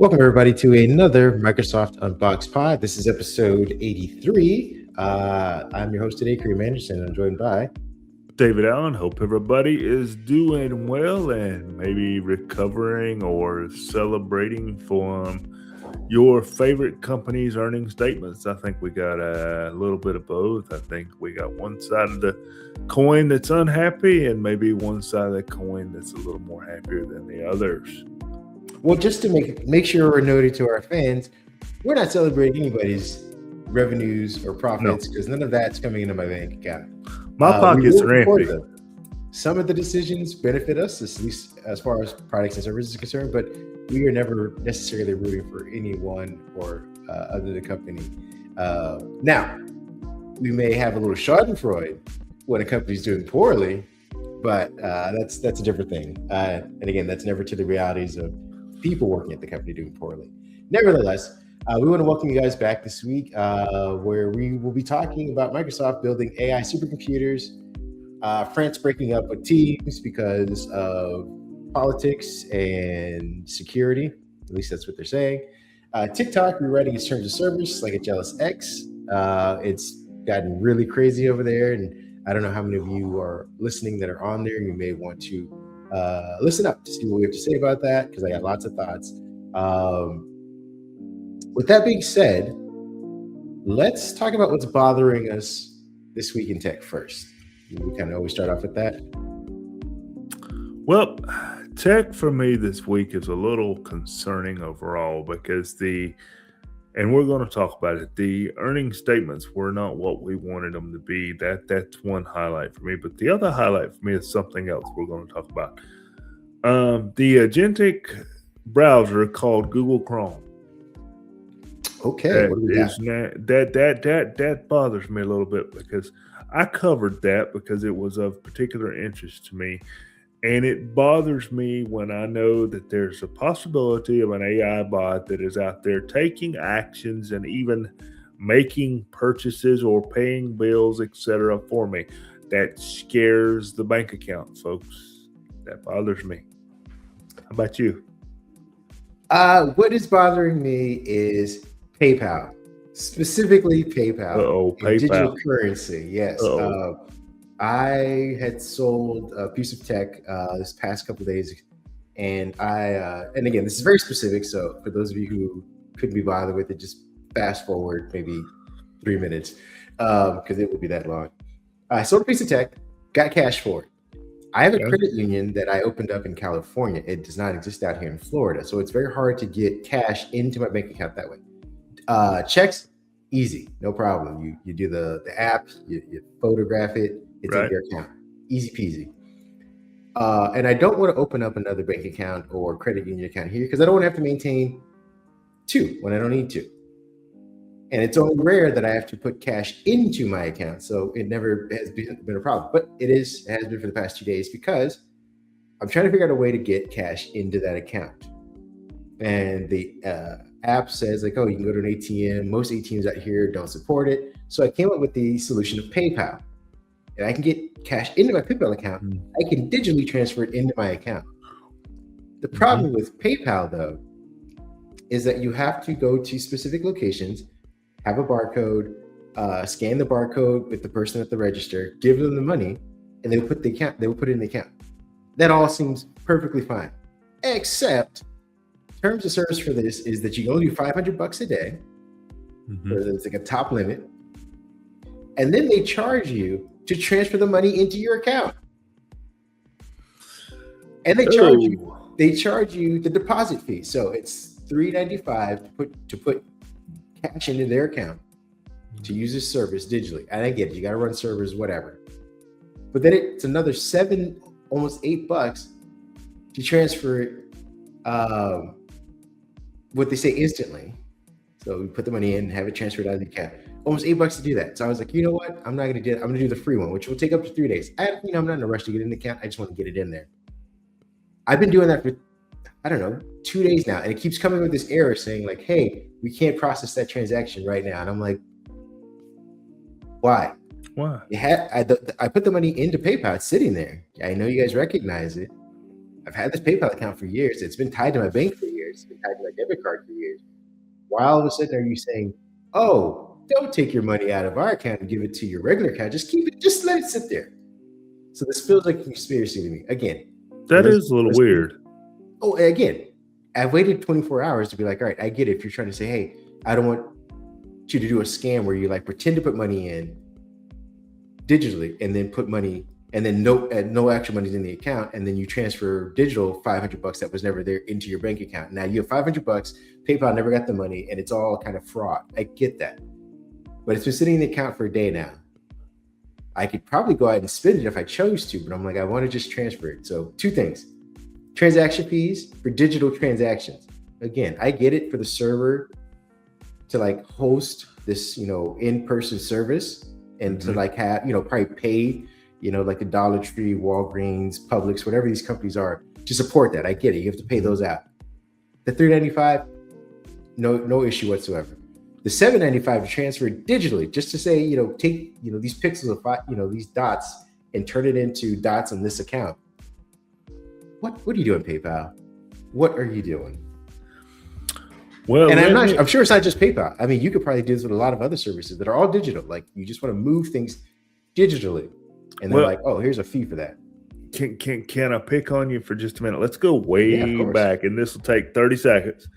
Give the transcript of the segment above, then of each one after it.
Welcome, everybody, to another Microsoft Unboxed Pod. This is episode 83. I'm your host today, Kareem Anderson, and I'm joined by David Allen. Hope everybody is doing well and maybe recovering or celebrating from your favorite company's earnings statements. I think we got a little bit of both. I think we got one side of the coin that's unhappy and maybe one side of the coin that's a little more happier than the others. Well, just to make sure we're noted to our fans, we're not celebrating anybody's revenues or profits because none of that's coming into my bank account. My pockets are empty. Some of the decisions benefit us, at least as far as products and services are concerned, but we are never necessarily rooting for anyone or other the company. Now, we may have a little schadenfreude when a company's doing poorly, but that's a different thing. And again, that's never to the realities of people working at the company doing poorly. Nevertheless, we want to welcome you guys back this week where we will be talking about Microsoft building AI supercomputers, France breaking up with Teams because of politics and security. At least that's what they're saying. TikTok rewriting its terms of service like a jealous ex. It's gotten really crazy over there, and I don't know how many of you are listening that are on there. You may want to listen up to see what we have to say about that, because I got lots of thoughts. With that being said, let's talk about what's bothering us this week in tech first. We kind of always start off with that. Well, tech for me this week is a little concerning overall because and we're going to talk about it, the earnings statements were not what we wanted them to be. That's one highlight for me. But the other highlight for me is something else we're going to talk about. The agentic browser called Google Chrome. Okay, that bothers me a little bit because I covered that because it was of particular interest to me. And it bothers me when I know that there's a possibility of an AI bot that is out there taking actions and even making purchases or paying bills, etc. for me. That scares the bank account, folks. That bothers me. How about you? What is bothering me is PayPal, specifically PayPal. PayPal. Digital currency, yes. I had sold a piece of tech this past couple of days, and and again, this is very specific. So for those of you who couldn't be bothered with it, just fast forward maybe 3 minutes because it would be that long. I sold a piece of tech, got cash for it. I have a credit union that I opened up in California. It does not exist out here in Florida, so it's very hard to get cash into my bank account that way. Checks, easy, no problem. You do the app, you photograph it. It's in your account. Easy peasy. And I don't want to open up another bank account or credit union account here because I don't want to have to maintain two when I don't need to. And it's only rare that I have to put cash into my account. So it never has been a problem. But it has been for the past 2 days because I'm trying to figure out a way to get cash into that account. And the app says like, oh, you can go to an ATM. Most ATMs out here don't support it. So I came up with the solution of PayPal. And I can get cash into my PayPal account. I can digitally transfer it into my account. The problem with PayPal, though, is that you have to go to specific locations, have a barcode, scan the barcode with the person at the register, give them the money, and they will put it in the account. That all seems perfectly fine, except terms of service for this is that you can only do $500 a day. It's like a top limit, and then they charge you to transfer the money into your account. And they charge you the deposit fee. So it's $3.95 to put cash into their account to use this service digitally. And I get it, you gotta run servers, whatever. But then it's another $7, almost $8 to transfer it, what they say instantly. So we put the money in, have it transferred out of the account. Almost $8 to do that. So I was like, you know what? I'm not gonna do it. I'm gonna do the free one, which will take up to 3 days. I'm not in a rush to get in the account. I just want to get it in there. I've been doing that for, I don't know, 2 days now, and it keeps coming with this error saying like, hey, we can't process that transaction right now. And I'm like, why? Why? I put the money into PayPal. It's sitting there. I know you guys recognize it. I've had this PayPal account for years. It's been tied to my bank for years. years. It's been tied to my debit card for years. Why all of a sudden are you saying, oh, don't take your money out of our account and give it to your regular account. Just keep it, just let it sit there. So this feels like a conspiracy to me. Again, that is a little weird. Oh, again, I've waited 24 hours to be like, all right, I get it. If you're trying to say, hey, I don't want you to do a scam where you like pretend to put money in digitally and then put money and then no actual money's in the account, and then you transfer digital $500 that was never there into your bank account. Now you have $500, PayPal never got the money, and it's all kind of fraud. I get that, but it's been sitting in the account for a day now. I could probably go ahead and spend it if I chose to, but I'm like, I want to just transfer it. So two things: transaction fees for digital transactions. Again, I get it for the server to like host this, in-person service and to like have, probably pay, like the Dollar Tree, Walgreens, Publix, whatever these companies are, to support that. I get it. You have to pay those out. The $3.95, no issue whatsoever. The $7.95 to transfer it digitally, just to say, take, these pixels of, these dots and turn it into dots on this account. What are you doing, PayPal? What are you doing? Well, and I'm sure it's not just PayPal. I mean, you could probably do this with a lot of other services that are all digital. Like you just want to move things digitally, and they're like, "Oh, here's a fee for that." Can I pick on you for just a minute? Let's go way back, and this will take 30 seconds.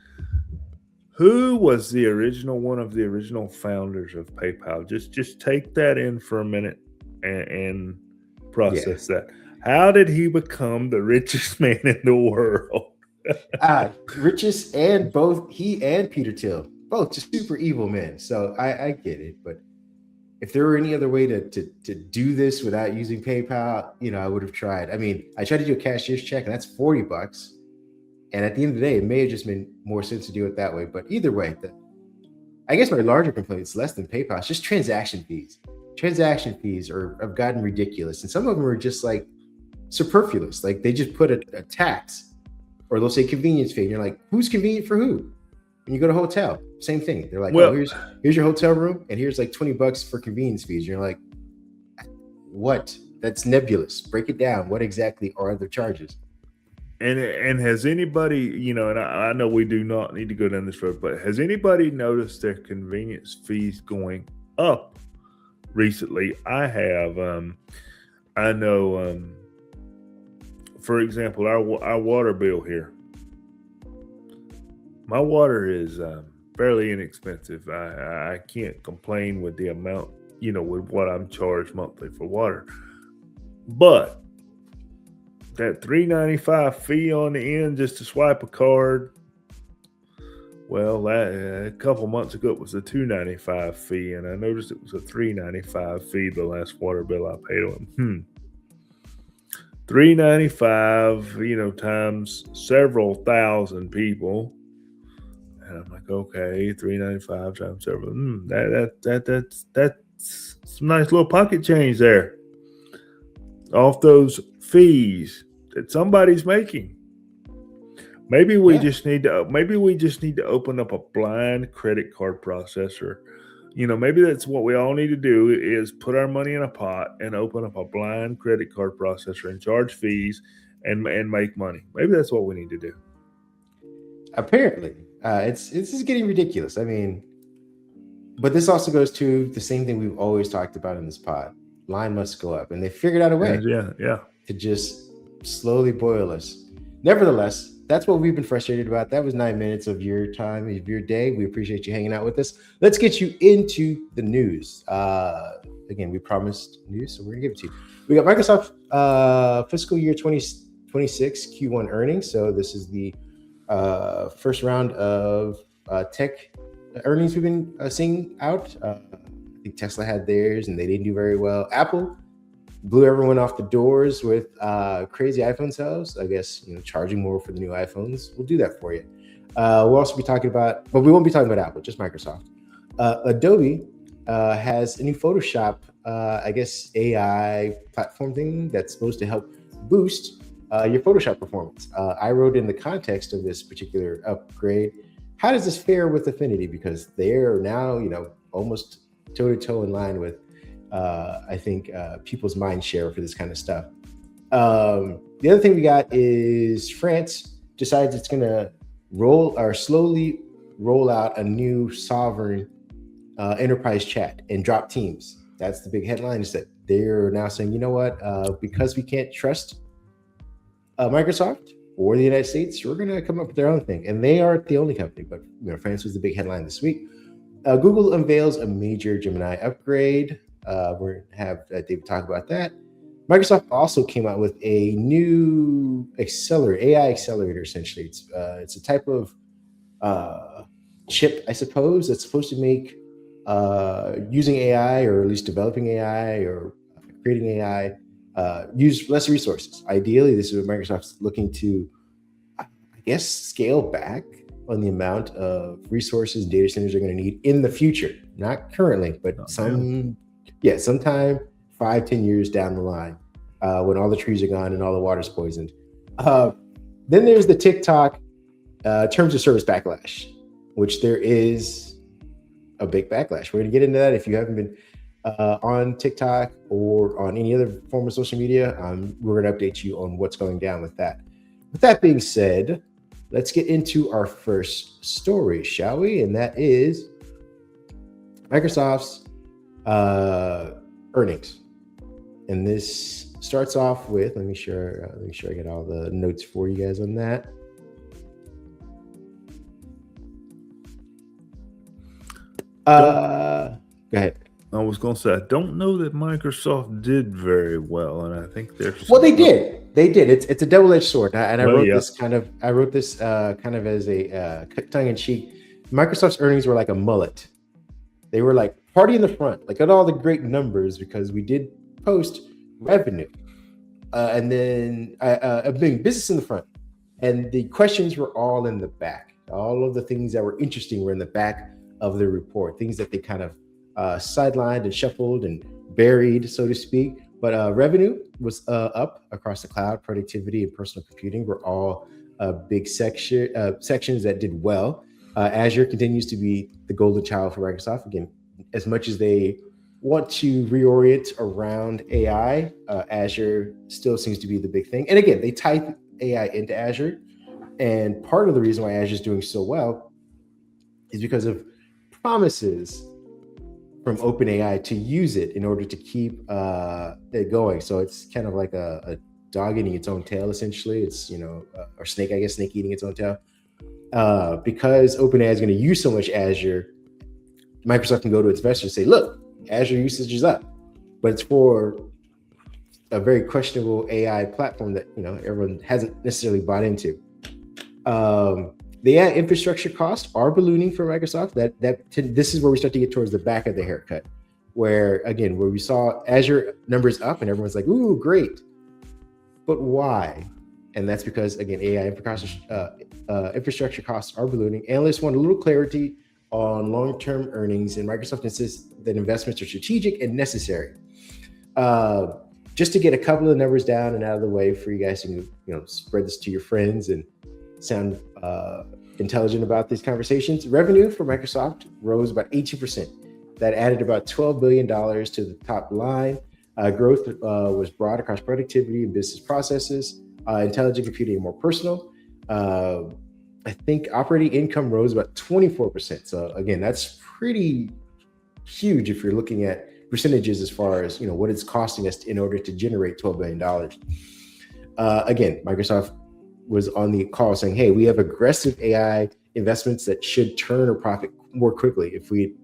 Who was one of the original founders of PayPal? Just take that in for a minute and process that. How did he become the richest man in the world? Richest, and both he and Peter Thiel, both just super evil men. So I get it, but if there were any other way to do this without using PayPal, I would have tried. I mean, I tried to do a cashier's check, and that's $40. And at the end of the day, it may have just made more sense to do it that way. But either way, I guess my larger complaint is less than PayPal. It's just transaction fees. Transaction fees have gotten ridiculous, and some of them are just like superfluous. Like they just put a tax. Or they'll say convenience fee, and you're like, who's convenient for who? When you go to a hotel, same thing. They're like, here's your hotel room, and here's like $20 for convenience fees. You're like, what? That's nebulous. Break it down. What exactly are the charges? And has anybody, and I know we do not need to go down this road, but has anybody noticed their convenience fees going up recently? I have. I know. For example, our water bill here. My water is fairly inexpensive. I can't complain with the amount, with what I'm charged monthly for water. But that $3.95 fee on the end just to swipe a card, well, a couple months ago it was a $2.95 fee, and I noticed it was a $3.95 fee the last water bill I paid on. $3.95, times several thousand people, and I'm like, okay, $3.95 times several. That's some nice little pocket change there off those fees that somebody's making. Maybe we just need to open up a blind credit card processor. Maybe that's what we all need to do, is put our money in a pot and open up a blind credit card processor and charge fees and make money. Maybe that's what we need to do. Apparently, it's just getting ridiculous. I mean, but this also goes to the same thing we've always talked about in this pod. Line must go up, and they figured out a way to just slowly boil us. Nevertheless, that's what we've been frustrated about. That was 9 minutes of your time, of your day. We appreciate you hanging out with us. Let's get you into the news. Again, we promised news, so we're gonna give it to you. We got Microsoft fiscal year 2026 Q1 earnings. So this is the first round of tech earnings we've been seeing out. I think Tesla had theirs, and they didn't do very well. Apple blew everyone off the doors with crazy iPhone sales. I guess, charging more for the new iPhones will do that for you. We'll also be talking about, but we won't be talking about Apple, just Microsoft. Adobe has a new Photoshop, I guess, AI platform thing that's supposed to help boost your Photoshop performance. I wrote in the context of this particular upgrade, how does this fare with Affinity? Because they're now, almost toe-to-toe in line with I think people's mind share for this kind of stuff. The other thing we got is France decides it's going to slowly roll out a new sovereign enterprise chat and drop teams. That's the big headline, is that they're now saying, you know what, because we can't trust Microsoft or the United States, we're going to come up with their own thing. And they aren't the only company, but France was the big headline this week. Google unveils a major Gemini upgrade. We're going to have David talk about that. Microsoft also came out with a new accelerator, AI accelerator, essentially. It's a type of chip, I suppose, that's supposed to make using AI, or at least developing AI or creating AI, use less resources. Ideally, this is what Microsoft's looking to, I guess, scale back on the amount of resources data centers are going to need in the future. Not currently, but sometime 5-10 years down the line, when all the trees are gone and all the water's poisoned. Then there's the TikTok terms of service backlash, which there is a big backlash. We're going to get into that. If you haven't been on TikTok or on any other form of social media, we're going to update you on what's going down with that. With that being said, let's get into our first story, shall we? And that is Microsoft's earnings. And this starts off with, let me make sure I get all the notes for you guys on that. Go ahead. I was going to say, I don't know that Microsoft did very well, and I think there's they did. It's a double-edged sword, and I wrote this kind of as a tongue-in-cheek. Microsoft's earnings were like a mullet. They were like party in the front, like got all the great numbers because we did post revenue, and then being business in the front, and the questions were all in the back. All of the things that were interesting were in the back of the report, things that they kind of sidelined and shuffled and buried, so to speak. But revenue was up across the cloud. Productivity and personal computing were all big sections that did well. Azure continues to be the golden child for Microsoft. Again, as much as they want to reorient around AI, Azure still seems to be the big thing. And again, they type AI into Azure. And part of the reason why Azure is doing so well is because of promises from OpenAI to use it in order to keep it going. So it's kind of like a dog eating its own tail, essentially. It's, or snake eating its own tail. Because OpenAI is going to use so much Azure, Microsoft can go to its investors and say, look, Azure usage is up. But it's for a very questionable AI platform that, everyone hasn't necessarily bought into. The AI infrastructure costs are ballooning for Microsoft. This is where we start to get towards the back of the haircut, where we saw Azure numbers up and everyone's like, ooh, great. But why? And that's because, again, AI infrastructure costs are ballooning. Analysts want a little clarity on long-term earnings, and Microsoft insists that investments are strategic and necessary. Just to get a couple of numbers down and out of the way for you guys to, spread this to your friends and sound intelligent about these conversations. Revenue for Microsoft rose about 18%. That added about $12 billion to the top line. Growth was broad across productivity and business processes, intelligent computing and more personal. I think operating income rose about 24%. So again, that's pretty huge if you're looking at percentages as far as what it's costing us in order to generate $12 billion. Again, Microsoft was on the call saying, hey, we have aggressive AI investments that should turn a profit more quickly. If we,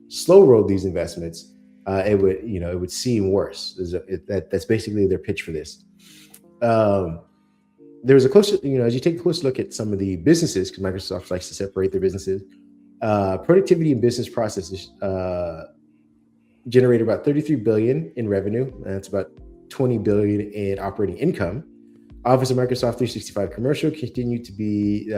slow roll these investments, it would seem worse. That's basically their pitch for this. There was a closer, as you take a close look at some of the businesses, because Microsoft likes to separate their businesses, productivity and business processes generated about $33 billion in revenue. That's about $20 billion in operating income. Office of Microsoft 365 Commercial continued to be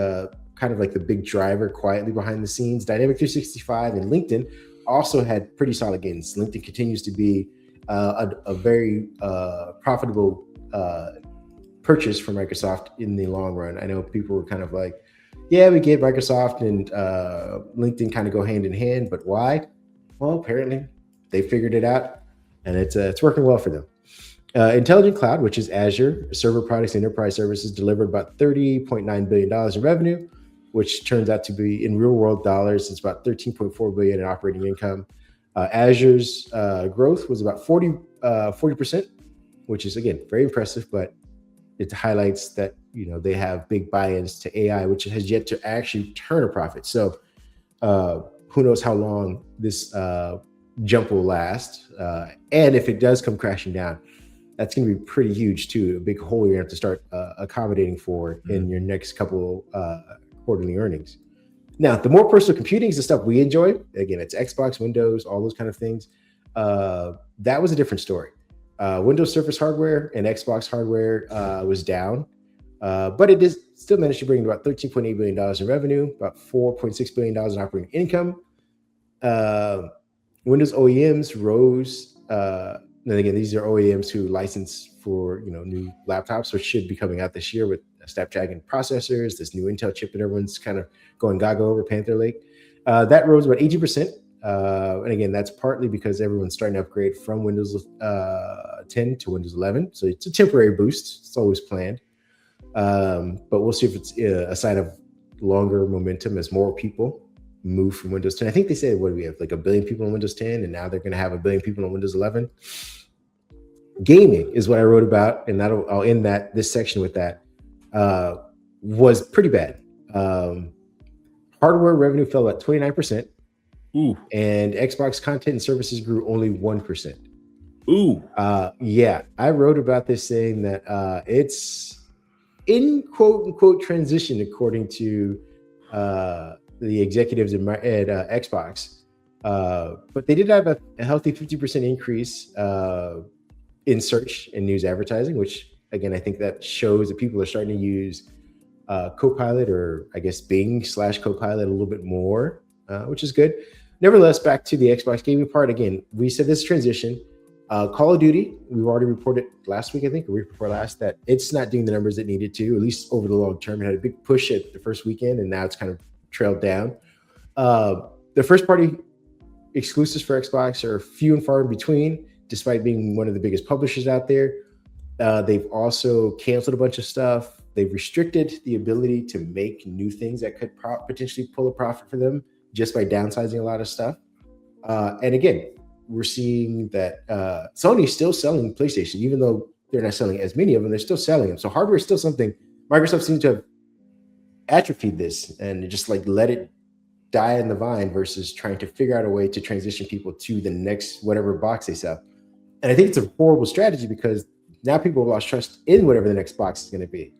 kind of like the big driver quietly behind the scenes. Dynamic 365 and LinkedIn also had pretty solid gains. LinkedIn continues to be a very profitable purchase for Microsoft in the long run. I know people were kind of like, yeah, we get Microsoft and LinkedIn kind of go hand in hand, but why? Well, apparently they figured it out, and it's working well for them. Intelligent Cloud, which is Azure, server products, and enterprise services, delivered about $30.9 billion in revenue. which turns out to be in real world dollars, it's about 13.4 billion in operating income. Azure's growth was about 40%, which is again very impressive, but it highlights that they have big buy-ins to AI, which has yet to actually turn a profit. So who knows how long this jump will last, and if it does come crashing down, that's going to be pretty huge too. A big hole you're going to have to start accommodating for in your next couple quarterly earnings. Now, the more personal computing is the stuff we enjoy. Again, it's Xbox, Windows, all those kind of things. That was a different story. Windows Surface hardware and Xbox hardware was down, but it is still managed to bring about $13.8 billion in revenue, about $4.6 billion in operating income. Windows OEMs rose. And again, these are OEMs who license for new laptops, which should be coming out this year with Snapdragon processors, this new Intel chip that everyone's kind of going gaga over, Panther Lake. That rose about 80%. And again, that's partly because everyone's starting to upgrade from Windows 10 to Windows 11. So it's a temporary boost. It's always planned. But we'll see if it's a sign of longer momentum as more people move from Windows 10. I think they said, what do we have, like 1 billion people on Windows 10, and now they're going to have 1 billion people on Windows 11. Gaming is what I wrote about, and I'll end this section with that. Was pretty bad. Hardware revenue fell about 29%. Ooh. And Xbox content and services grew only 1%. Ooh. Yeah, I wrote about this saying that it's in quote unquote transition, according to the executives at Xbox. But they did have a healthy 50% increase in search and news advertising, which again, I think that shows that people are starting to use Copilot, or I guess Bing / Copilot a little bit more, which is good. Nevertheless, back to the Xbox gaming part. Again, we said this transition. Call of Duty, we've already reported last week, I think, or week before last, that it's not doing the numbers it needed to, at least over the long term. It had a big push at the first weekend, and now it's kind of trailed down. The first party exclusives for Xbox are few and far in between, despite being one of the biggest publishers out there. They've also canceled a bunch of stuff. They've restricted the ability to make new things that could potentially pull a profit for them just by downsizing a lot of stuff. And again, we're seeing that Sony's still selling PlayStation, even though they're not selling as many of them, they're still selling them. So hardware is still something. Microsoft seems to have atrophied this and just let it die in the vine versus trying to figure out a way to transition people to the next whatever box they sell. And I think it's a horrible strategy because now people have lost trust in whatever the next box is going to be.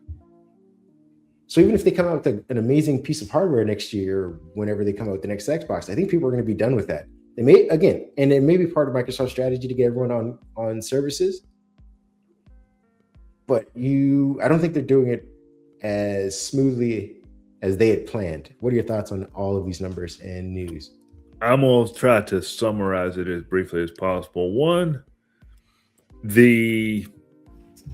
So even if they come out with an amazing piece of hardware next year, or whenever they come out with the next Xbox, I think people are going to be done with that. They may, again, and it may be part of Microsoft's strategy to get everyone on services, but I don't think they're doing it as smoothly as they had planned. What are your thoughts on all of these numbers and news? I'm going to try to summarize it as briefly as possible. One, the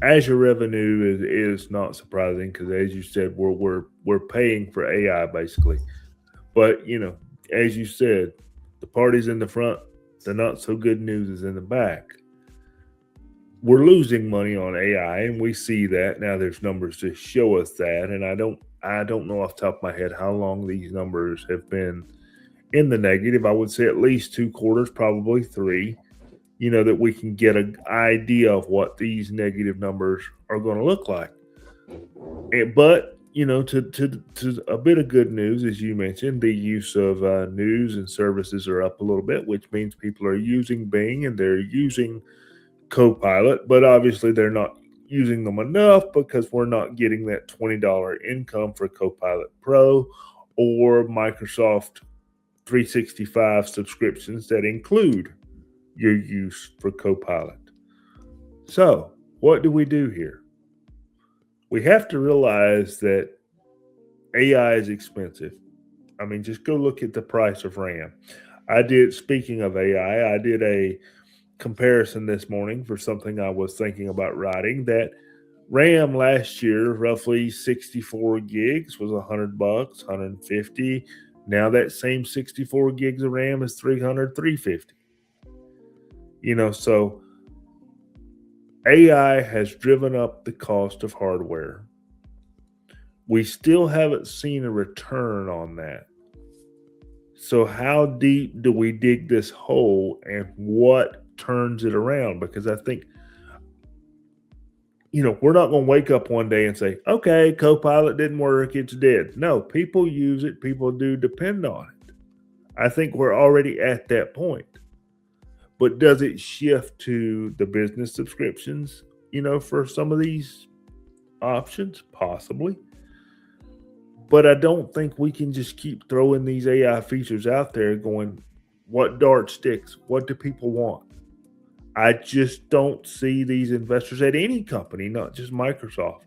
Azure revenue is not surprising because, as you said, we're paying for AI basically. But as you said, the party's in the front, the not so good news is in the back. We're losing money on AI, and we see that now. There's numbers to show us that, and I don't know off the top of my head how long these numbers have been in the negative. I would say at least 2 quarters, probably 3. That we can get an idea of what these negative numbers are going to look like. But to a bit of good news, as you mentioned, the use of news and services are up a little bit, which means people are using Bing and they're using Copilot, but obviously they're not using them enough because we're not getting that $20 income for Copilot Pro or Microsoft 365 subscriptions that include your use for Copilot. So what do we do here? We have to realize that AI is expensive. I mean, just go look at the price of RAM. Speaking of AI, I did a comparison this morning for something I was thinking about writing, that RAM last year, roughly 64 gigs was $100, 150. Now that same 64 gigs of RAM is $300, $350. So AI has driven up the cost of hardware. We still haven't seen a return on that. So how deep do we dig this hole, and what turns it around? Because I think, we're not going to wake up one day and say, okay, Copilot didn't work, it's dead. No, people use it, people do depend on it. I think we're already at that point. But does it shift to the business subscriptions, for some of these options? Possibly. But I don't think we can just keep throwing these AI features out there going, what dart sticks? What do people want? I just don't see these investors at any company, not just Microsoft,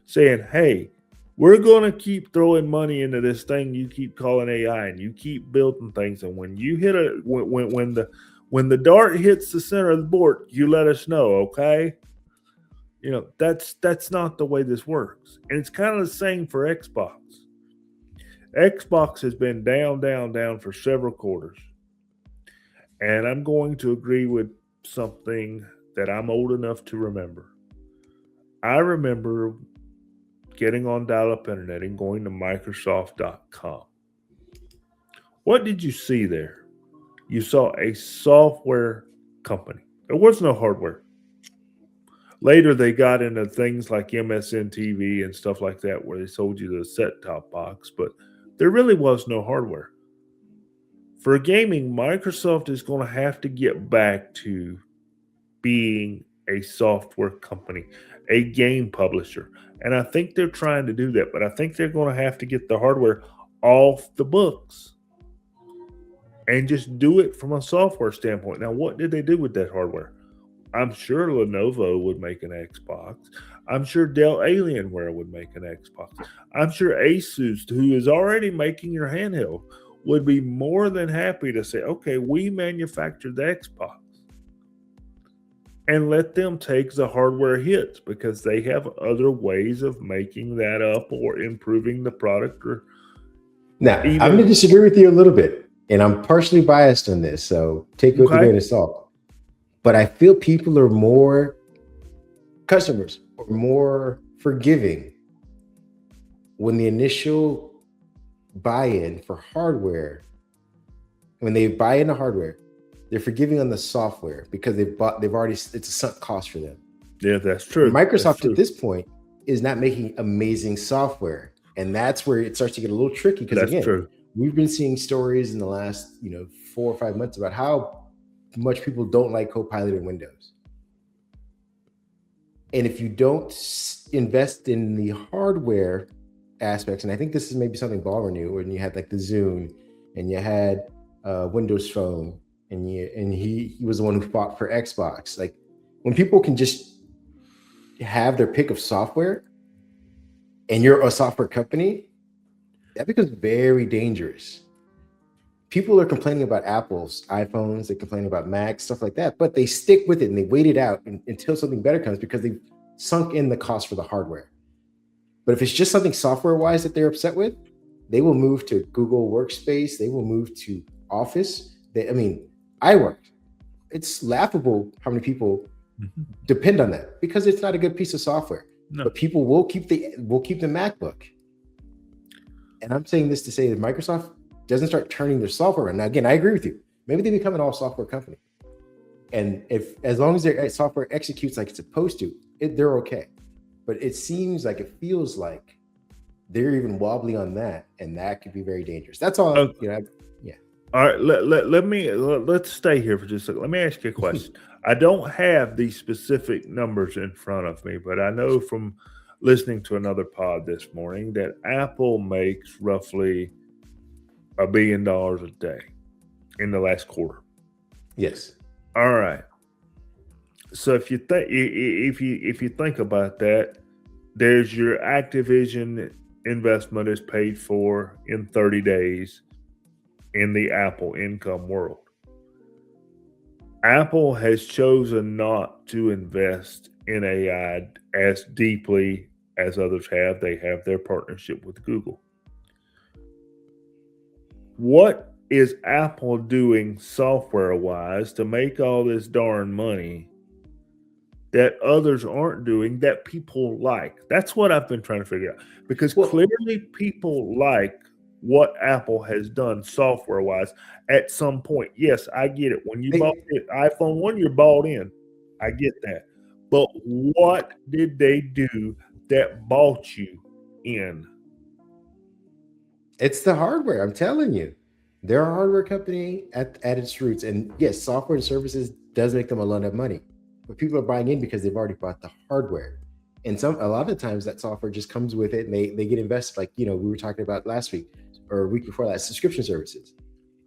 saying, hey, we're going to keep throwing money into this thing you keep calling AI, and you keep building things. And when you hit when the dart hits the center of the board, you let us know, okay? That's not the way this works. And it's kind of the same for Xbox. Xbox has been down for several quarters. And I'm going to agree with something that I'm old enough to remember. I remember getting on dial-up internet and going to Microsoft.com. What did you see there? You saw a software company. There was no hardware. Later, they got into things like MSN TV and stuff like that, where they sold you the set-top box, but there really was no hardware. For gaming, Microsoft is going to have to get back to being a software company, a game publisher. And I think they're trying to do that, but I think they're going to have to get the hardware off the books and just do it from a software standpoint. Now, what did they do with that hardware? I'm sure Lenovo would make an Xbox. I'm sure Dell Alienware would make an Xbox. I'm sure Asus, who is already making your handheld, would be more than happy to say, okay, we manufacture the Xbox. And let them take the hardware hits, because they have other ways of making that up or improving the product. Now, I'm going to disagree with you a little bit, and I'm partially biased on this, so take it with a grain of salt. But I feel people are more customers are more forgiving when the initial buy-in for hardware, when they buy into hardware, they're forgiving on the software because it's a sunk cost for them. Yeah, that's true. Microsoft at this point is not making amazing software, and that's where it starts to get a little tricky, because again, we've been seeing stories in the last 4 or 5 months about how much people don't like Copilot in Windows. And if you don't invest in the hardware aspects, and I think this is maybe something Ballmer knew, when you had like the Zune and you had Windows Phone, and he was the one who fought for Xbox. Like, when people can just have their pick of software and you're a software company, that becomes very dangerous. People are complaining about Apple's iPhones, they complain about Macs, stuff like that, but they stick with it and they wait it out until something better comes, because they've sunk in the cost for the hardware. But if it's just something software-wise that they're upset with, they will move to Google Workspace, they will move to Office. iWork. It's laughable how many people depend on that, because it's not a good piece of software. No. But people will keep the MacBook. And I'm saying this to say that Microsoft doesn't start turning their software around. Now, again, I agree with you. Maybe they become an all software company. And as long as their software executes like it's supposed to, they're okay. But it feels like they're even wobbly on that, and that could be very dangerous. That's all. Yeah. All right, let's stay here for just a second. Let me ask you a question. I don't have these specific numbers in front of me, but I know from listening to another pod this morning that Apple makes roughly $1 billion a day in the last quarter. Yes. All right. So if you think about that, there's your Activision investment is paid for in 30 days in the Apple income world. Apple has chosen not to invest in AI as deeply as others have. They have their partnership with Google. What is Apple doing software-wise to make all this darn money that others aren't doing that people like? That's what I've been trying to figure out. Because Well, clearly people like what Apple has done software wise at some point. Yes, I get it. When you bought the iPhone 1, you're bought in. I get that. But what did they do that bought you in? it's the hardware. I'm telling you, they're a hardware company at its roots. And yes, software and services does make them a lot of money, but people are buying in because they've already bought the hardware. And a lot of times that software just comes with it, and they get invested. Like we were talking about last week or a week before that, subscription services,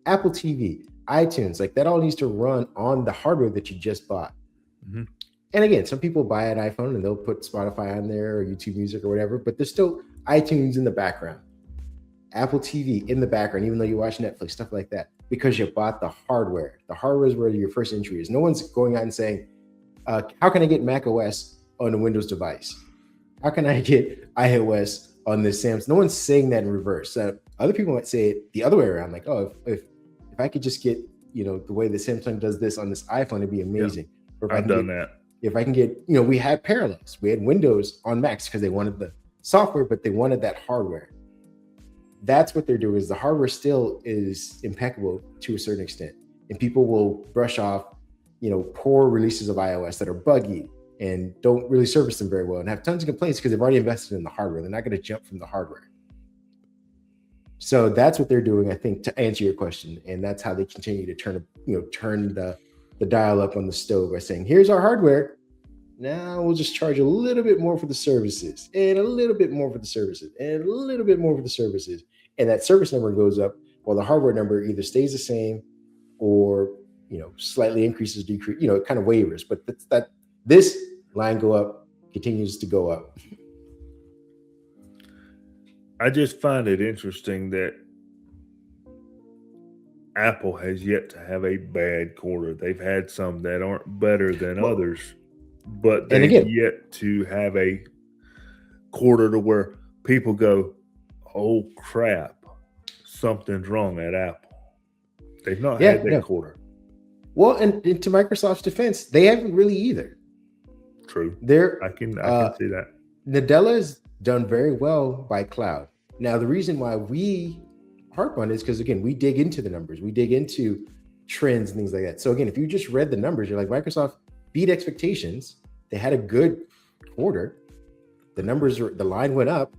Apple TV, iTunes, like that all needs to run on the hardware that you just bought. Mm-hmm. And again, some people buy an iPhone and they'll put Spotify on there or YouTube Music or whatever, but there's still iTunes in the background, Apple TV in the background, even though you watch Netflix, stuff like that, because you bought the hardware. The hardware is where your first entry is. No one's going out and saying, how can I get Mac OS on a Windows device? How can I get iOS on this Samsung? No one's saying that in reverse. Other people might say it the other way around, like, oh, if I could just get, the way that Samsung does this on this iPhone, it'd be amazing. Yeah, I've done that. If I can get, we had parallels. We had Windows on Macs because they wanted the software, but they wanted that hardware. That's what they're doing. Is the hardware still is impeccable to a certain extent, and people will brush off, poor releases of iOS that are buggy and don't really service them very well and have tons of complaints because they've already invested in the hardware. They're not going to jump from the hardware. So that's what they're doing, I think, to answer your question, and that's how they continue to turn the dial up on the stove by saying, here's our hardware. Now we'll just charge a little bit more for the services and a little bit more for the services and a little bit more for the services. And that service number goes up while the hardware number either stays the same or, slightly increases, decrease, it kind of wavers. But this line go up continues to go up. I just find it interesting that Apple has yet to have a bad quarter. They've had some that aren't better than others, but they've yet to have a quarter to where people go, oh crap, something's wrong at Apple. They've not had that quarter. Well, and to Microsoft's defense, they haven't really either. True. I can see that. Nadella has done very well by cloud. Now, the reason why we harp on it is because, again, we dig into the numbers. We dig into trends and things like that. So, again, if you just read the numbers, you're like, Microsoft beat expectations. They had a good quarter. The line went up.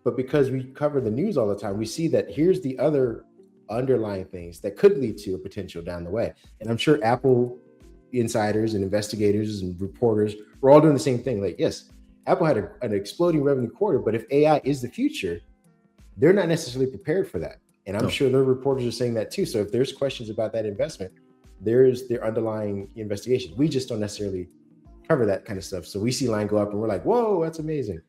But because we cover the news all the time, we see that here's the other underlying things that could lead to a potential down the way. And I'm sure Apple insiders and investigators and reporters were all doing the same thing. Like, yes, Apple had an exploding revenue quarter, but if AI is the future, they're not necessarily prepared for that. And I'm sure their reporters are saying that too. So if there's questions about that investment, there's their underlying investigation. We just don't necessarily cover that kind of stuff. So we see line go up and we're like, whoa, that's amazing.